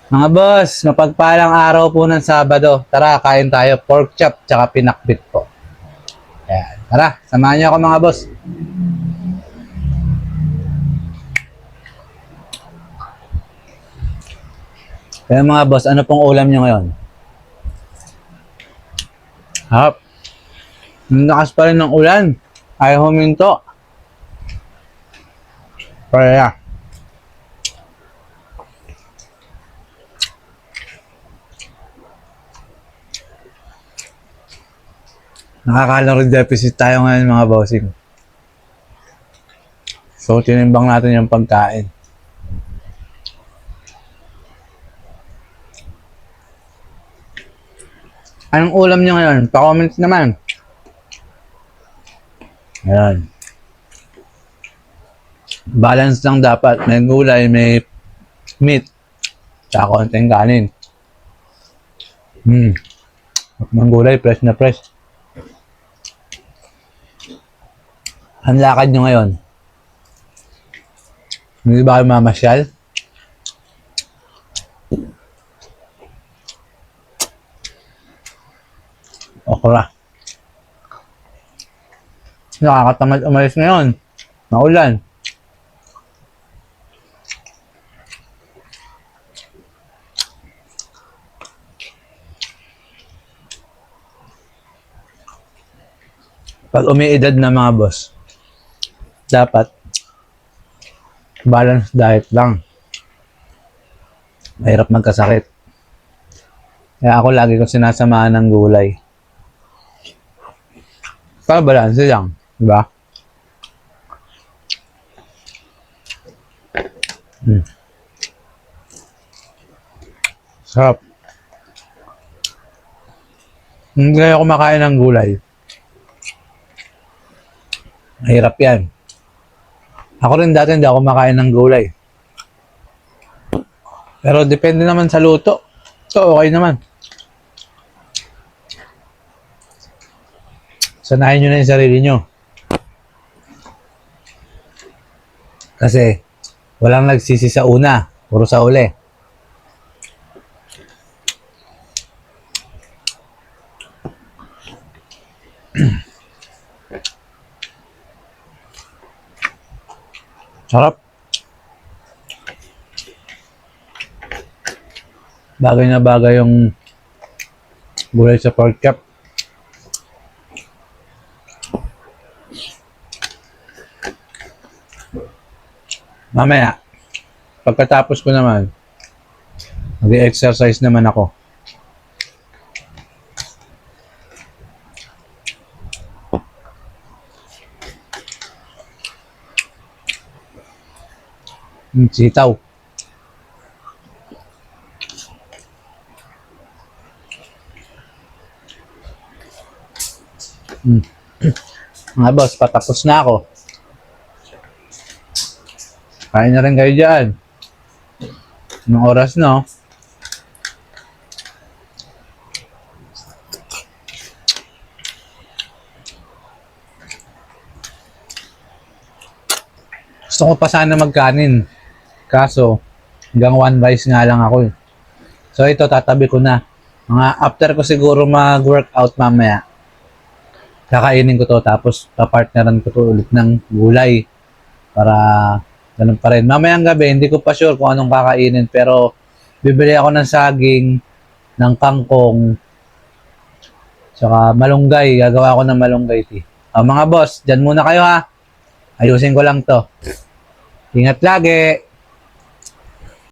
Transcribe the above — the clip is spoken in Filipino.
Mga boss, mapagpalang araw po ng Sabado. Tara, kain tayo. Pork chop tsaka pinakbit po. Ayan. Tara, samahan niyo ako mga boss. Kaya mga boss, ano pong ulam niyo ngayon? Hap. Nakas pa rin ng ulan. Ayaw huminto. Kaya. Nakaka-calorie deficit tayo ngayon mga bossing. So, tinimbang natin yung pagkain. Anong ulam niyo ngayon? Pa-comment naman. Ayan. Balance lang dapat. May gulay, may meat, tsaka konting kanin. Ang gulay, fresh na fresh. Ang lakad nyo ngayon? Hindi ba kayo mamasyal? Okra. Nakakatamad umalis ngayon. Maulan. Pag umiidad na mga boss, dapat balance diet lang. Mahirap magkasakit. Kaya ako lagi ko sinasamahan ng gulay. Para balance lang. Diba? Sarap. Hindi kayo kumakain ng gulay. Mahirap yan. Ako rin dati hindi ako kumakain ng gulay. Pero depende naman sa luto. So, okay naman. Sanayin nyo na yung sarili nyo. Kasi, walang nagsisi sa una. Puro sa uli. Sarap. Bagay na bagay yung gulay sa pork chop. Mamaya, pagkatapos ko naman, mag-exercise naman ako. Sitaw. Mga boss, patapos na ako. Kain na rin kayo dyan. Anong oras no? Gusto ko pa sana magkanin. Kaso, hanggang one rice nga lang ako. So ito, tatabi ko na. Mga after ko siguro mag-workout mamaya, kakainin ko to tapos papartneran ko to ulit ng gulay para ganun pa rin. Mamayang gabi, hindi ko pa sure kung anong kakainin pero bibili ako ng saging, ng kangkong, saka malunggay. Gagawa ko ng malunggay tea. Mga boss, dyan muna kayo ha. Ayusin ko lang to. Ingat lagi.